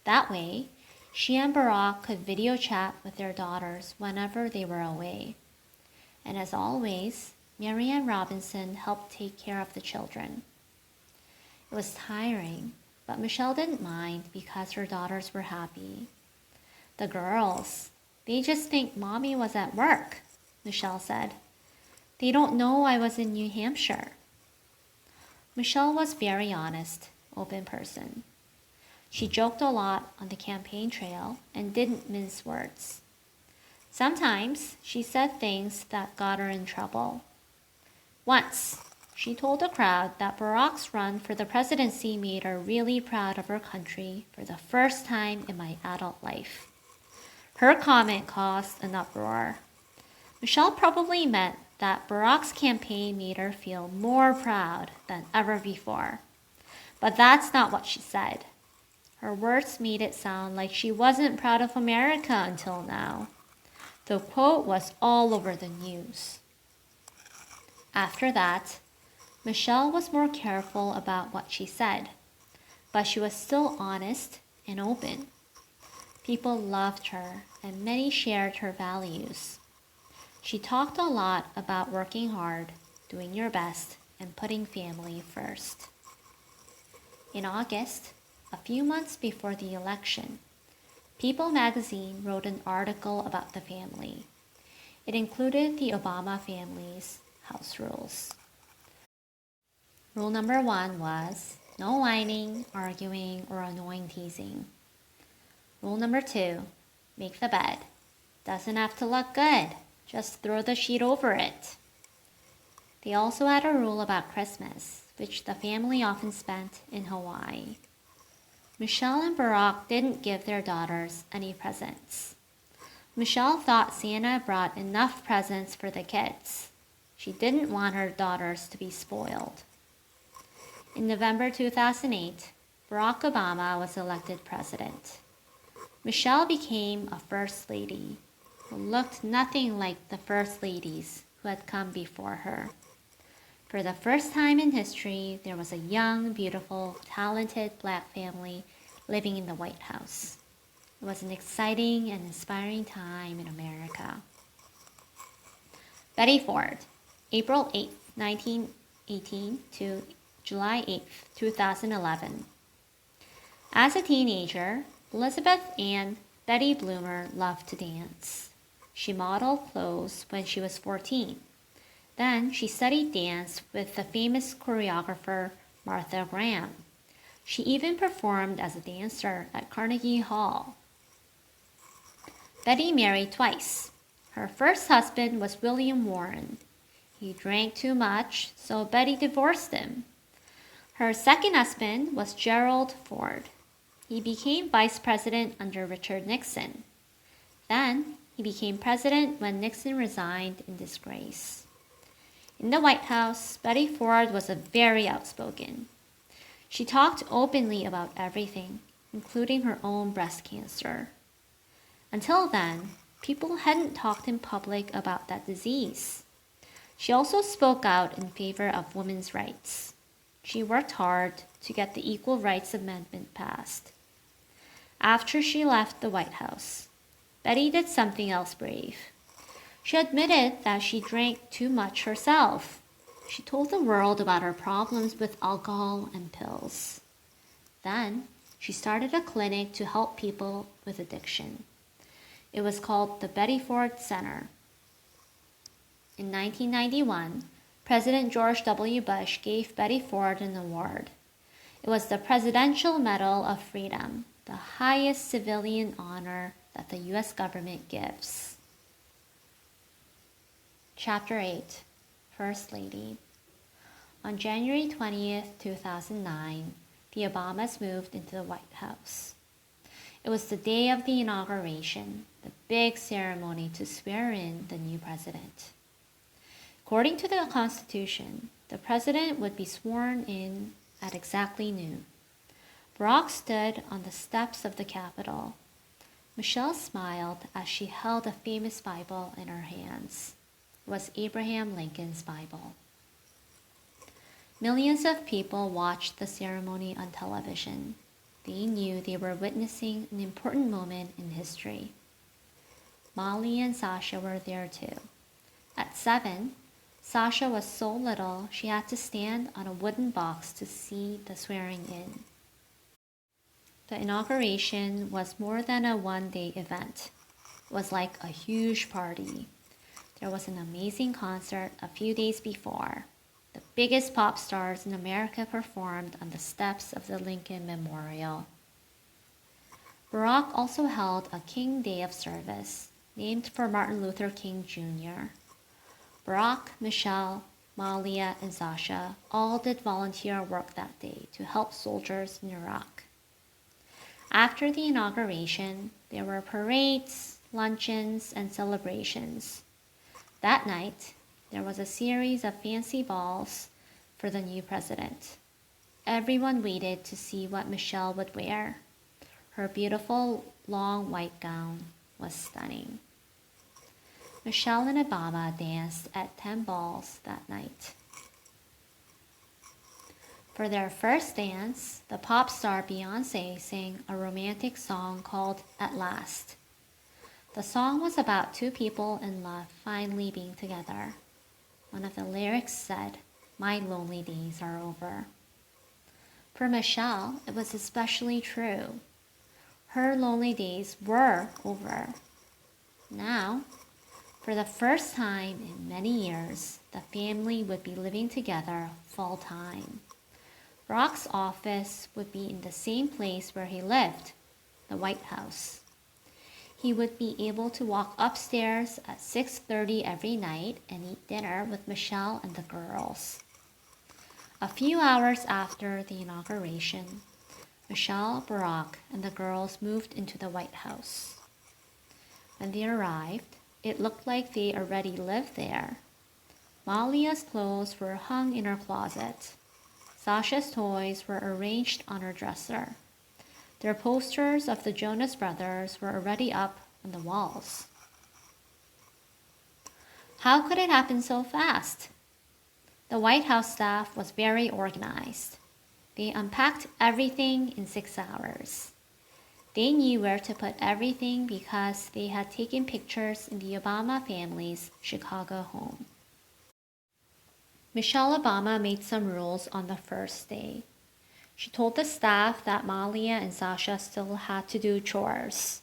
That way, she and Barack could video chat with their daughters whenever they were away. And as always, Marianne Robinson helped take care of the children. It was tiring, but Michelle didn't mind because her daughters were happy. The girls, they just think Mommy was at work, Michelle said. They don't know I was in New Hampshire. Michelle was very honest, open person. She joked a lot on the campaign trail and didn't mince words. Sometimes she said things that got her in trouble. Once, she told a crowd that Barack's run for the presidency made her really proud of her country for the first time in my adult life. Her comment caused an uproar. Michelle probably meant that Barack's campaign made her feel more proud than ever before. But that's not what she said. Her words made it sound like she wasn't proud of America until now. The quote was all over the news. After that, Michelle was more careful about what she said, but she was still honest and open. People loved her, and many shared her values. She talked a lot about working hard, doing your best, and putting family first. In August, a few months before the election, People magazine wrote an article about the family. It included the Obama family's house rules. Rule number 1 was no whining, arguing, or annoying teasing. Rule number 2, make the bed. Doesn't have to look good. Just throw the sheet over it. They also had a rule about Christmas, which the family often spent in Hawaii. Michelle and Barack didn't give their daughters any presents. Michelle thought Santa brought enough presents for the kids. She didn't want her daughters to be spoiled. In November 2008, Barack Obama was elected president. Michelle became a first lady who looked nothing like the first ladies who had come before her. For the first time in history, there was a young, beautiful, talented Black family living in the White House. It was an exciting and inspiring time in America. Betty Ford, April 8, 1918 to July 8, 2011. As a teenager, Elizabeth Ann Betty Bloomer loved to dance. She modeled clothes when she was 14. Then she studied dance with the famous choreographer Martha Graham. She even performed as a dancer at Carnegie Hall. Betty married twice. Her first husband was William Warren. He drank too much, so Betty divorced him. Her second husband was Gerald Ford. He became vice president under Richard Nixon. Then he became president when Nixon resigned in disgrace. In the White House, Betty Ford was very outspoken. She talked openly about everything, including her own breast cancer. Until then, people hadn't talked in public about that disease. She also spoke out in favor of women's rights. She worked hard to get the Equal Rights Amendment passed. After she left the White House, Betty did something else brave. She admitted that she drank too much herself. She told the world about her problems with alcohol and pills. Then, she started a clinic to help people with addiction. It was called the Betty Ford Center. In 1991, President George W. Bush gave Betty Ford an award. It was the Presidential Medal of Freedom, the highest civilian honor that the U.S. government gives. Chapter 8, First Lady. On January 20th, 2009, the Obamas moved into the White House. It was the day of the inauguration, the big ceremony to swear in the new president. According to the Constitution, the president would be sworn in at exactly noon. Barack stood on the steps of the Capitol. Michelle smiled as she held a famous Bible in her hands. It was Abraham Lincoln's Bible. Millions of people watched the ceremony on television. They knew they were witnessing an important moment in history. Molly and Sasha were there too. At 7, Sasha was so little she had to stand on a wooden box to see the swearing in. The inauguration was more than a one-day event. It was like a huge party. There was an amazing concert a few days before. The biggest pop stars in America performed on the steps of the Lincoln Memorial. Barack also held a King Day of Service, named for Martin Luther King Jr. Barack, Michelle, Malia, and Sasha all did volunteer work that day to help soldiers in Iraq. After the inauguration, there were parades, luncheons, and celebrations. That night, there was a series of fancy balls for the new president. Everyone waited to see what Michelle would wear. Her beautiful, long white gown was stunning. Michelle and Obama danced at 10 balls that night. For their first dance, the pop star Beyoncé sang a romantic song called At Last. The song was about two people in love finally being together. One of the lyrics said, "My lonely days are over." For Michelle, it was especially true. Her lonely days were over. Now, for the first time in many years, the family would be living together full time. Barack's office would be in the same place where he lived, the White House. He would be able to walk upstairs at 6:30 every night and eat dinner with Michelle and the girls. A few hours after the inauguration, Michelle, Barack, and the girls moved into the White House. When they arrived, it looked like they already lived there. Malia's clothes were hung in her closet. Sasha's toys were arranged on her dresser. Their posters of the Jonas Brothers were already up on the walls. How could it happen so fast? The White House staff was very organized. They unpacked everything in 6 hours. They knew where to put everything because they had taken pictures in the Obama family's Chicago home. Michelle Obama made some rules on the first day. She told the staff that Malia and Sasha still had to do chores.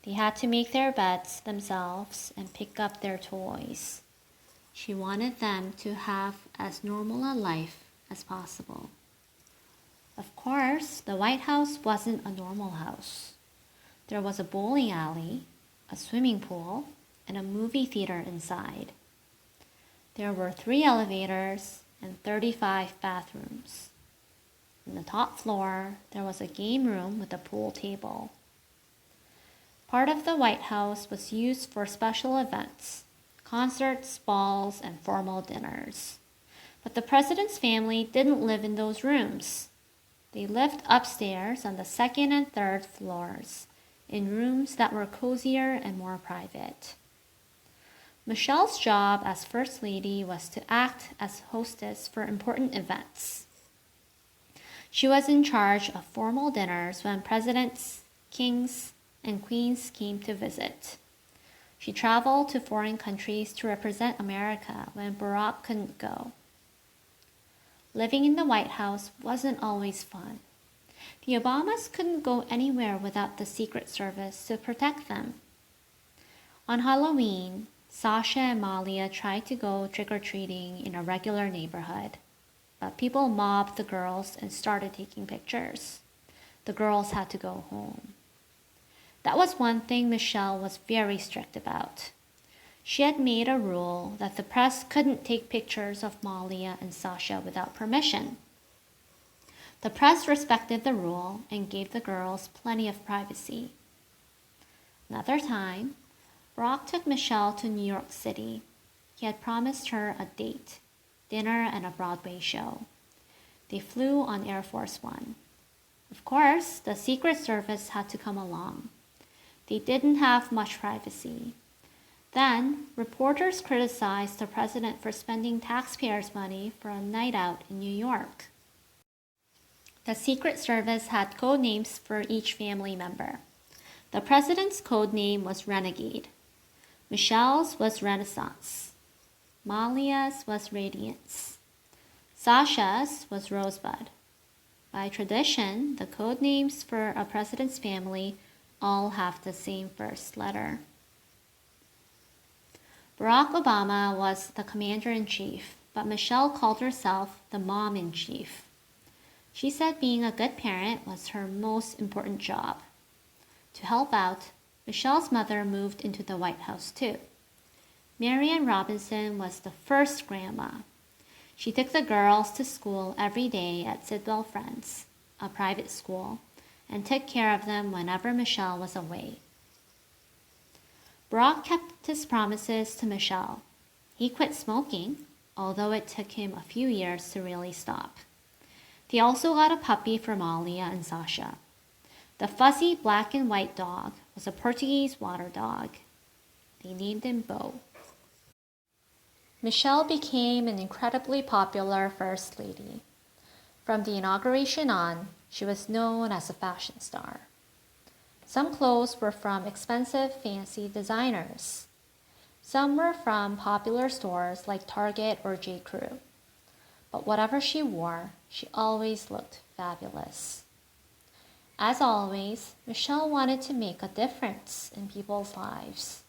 They had to make their beds themselves and pick up their toys. She wanted them to have as normal a life as possible. Of course, the White House wasn't a normal house. There was a bowling alley, a swimming pool, and a movie theater inside. There were 3 elevators and 35 bathrooms. On the top floor, there was a game room with a pool table. Part of the White House was used for special events, concerts, balls, and formal dinners. But the president's family didn't live in those rooms. They lived upstairs on the 2nd and 3rd floors, in rooms that were cozier and more private. Michelle's job as First Lady was to act as hostess for important events. She was in charge of formal dinners when presidents, kings, and queens came to visit. She traveled to foreign countries to represent America when Barack couldn't go. Living in the White House wasn't always fun. The Obamas couldn't go anywhere without the Secret Service to protect them. On Halloween, Sasha and Malia tried to go trick-or-treating in a regular neighborhood, but people mobbed the girls and started taking pictures. The girls had to go home. That was one thing Michelle was very strict about. She had made a rule that the press couldn't take pictures of Malia and Sasha without permission. The press respected the rule and gave the girls plenty of privacy. Another time, Barack took Michelle to New York City. He had promised her a date, dinner, and a Broadway show. They flew on Air Force One. Of course, the Secret Service had to come along. They didn't have much privacy. Then, reporters criticized the president for spending taxpayers' money for a night out in New York. The Secret Service had code names for each family member. The president's code name was Renegade. Michelle's was Renaissance. Malia's was Radiance. Sasha's was Rosebud. By tradition, the code names for a president's family all have the same first letter. Barack Obama was the commander-in-chief, but Michelle called herself the mom-in-chief. She said being a good parent was her most important job. To help out, Michelle's mother moved into the White House too. Marian Robinson was the first grandma. She took the girls to school every day at Sidwell Friends, a private school, and took care of them whenever Michelle was away. Barack kept his promises to Michelle. He quit smoking, although it took him a few years to really stop. They also got a puppy for Malia and Sasha. The fuzzy black and white dog was a Portuguese water dog. They named him Bo. Michelle became an incredibly popular First Lady. From the inauguration on, she was known as a fashion star. Some clothes were from expensive, fancy designers. Some were from popular stores like Target or J. Crew. But whatever she wore, she always looked fabulous. As always, Michelle wanted to make a difference in people's lives.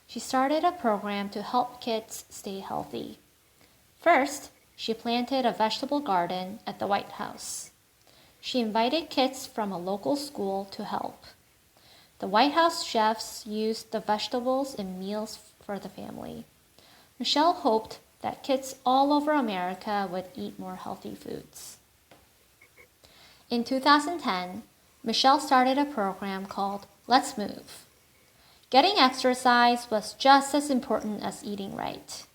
She started a program to help kids stay healthy. First, she planted a vegetable garden at the White House. She invited kids from a local school to help. The White House chefs used the vegetables in meals for the family. Michelle hoped that kids all over America would eat more healthy foods. In 2010, Michelle started a program called Let's Move. Getting exercise was just as important as eating right.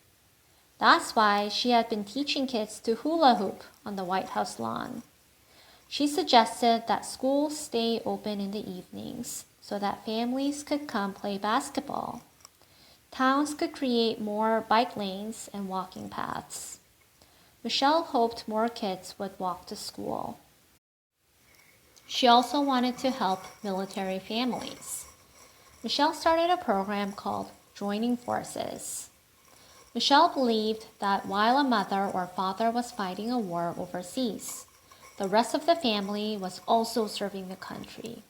That's why she had been teaching kids to hula hoop on the White House lawn. She suggested that schools stay open in the evenings so that families could come play basketball. Towns could create more bike lanes and walking paths. Michelle hoped more kids would walk to school. She also wanted to help military families. Michelle started a program called Joining Forces. Michelle believed that while a mother or father was fighting a war overseas, the rest of the family was also serving the country.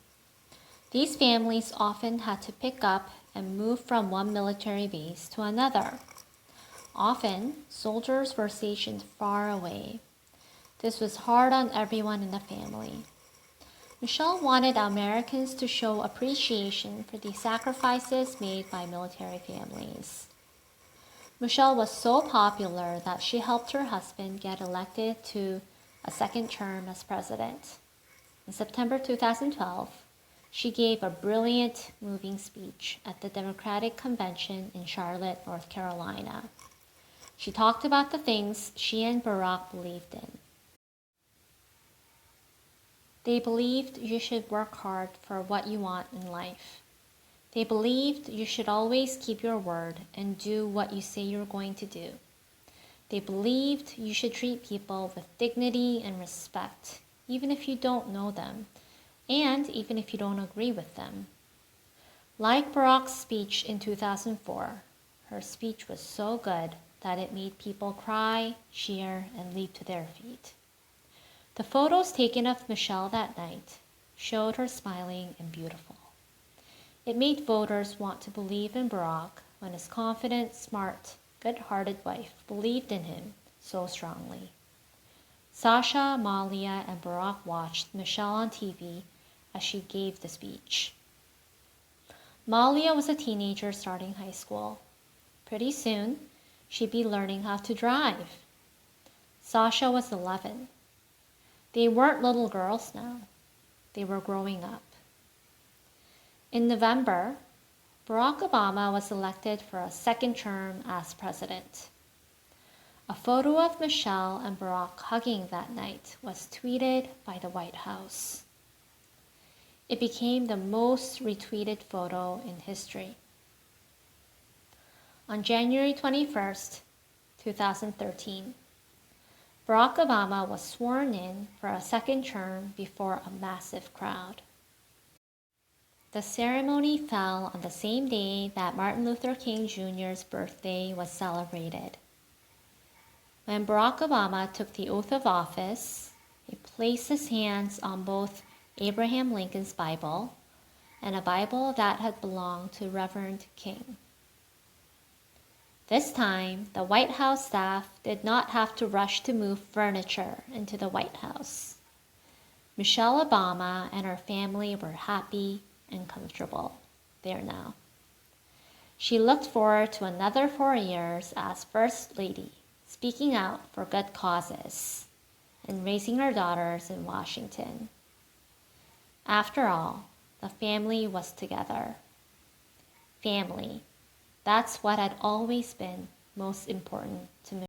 These families often had to pick up and move from one military base to another. Often, soldiers were stationed far away. This was hard on everyone in the family. Michelle wanted Americans to show appreciation for the sacrifices made by military families. Michelle was so popular that she helped her husband get elected to a second term as president. In September 2012, she gave a brilliant, moving speech at the Democratic Convention in Charlotte, North Carolina. She talked about the things she and Barack believed in. They believed you should work hard for what you want in life. They believed you should always keep your word and do what you say you're going to do. They believed you should treat people with dignity and respect, even if you don't know them, and even if you don't agree with them. Like Barack's speech in 2004, her speech was so good that it made people cry, cheer, and leap to their feet. The photos taken of Michelle that night showed her smiling and beautiful. It made voters want to believe in Barack when his confident, smart, good-hearted wife believed in him so strongly. Sasha, Malia, and Barack watched Michelle on TV as she gave the speech. Malia was a teenager starting high school. Pretty soon, she'd be learning how to drive. Sasha was 11. They weren't little girls now. They were growing up. In November, Barack Obama was elected for a second term as president. A photo of Michelle and Barack hugging that night was tweeted by the White House. It became the most retweeted photo in history. On January 21st, 2013, Barack Obama was sworn in for a second term before a massive crowd. The ceremony fell on the same day that Martin Luther King Jr.'s birthday was celebrated. When Barack Obama took the oath of office, he placed his hands on both Abraham Lincoln's Bible and a Bible that had belonged to Reverend King. This time, the White House staff did not have to rush to move furniture into the White House. Michelle Obama and her family were happy and comfortable there now. She looked forward to another 4 years as First Lady, speaking out for good causes and raising her daughters in Washington. After all, the family was together. Family. That's what had always been most important to me.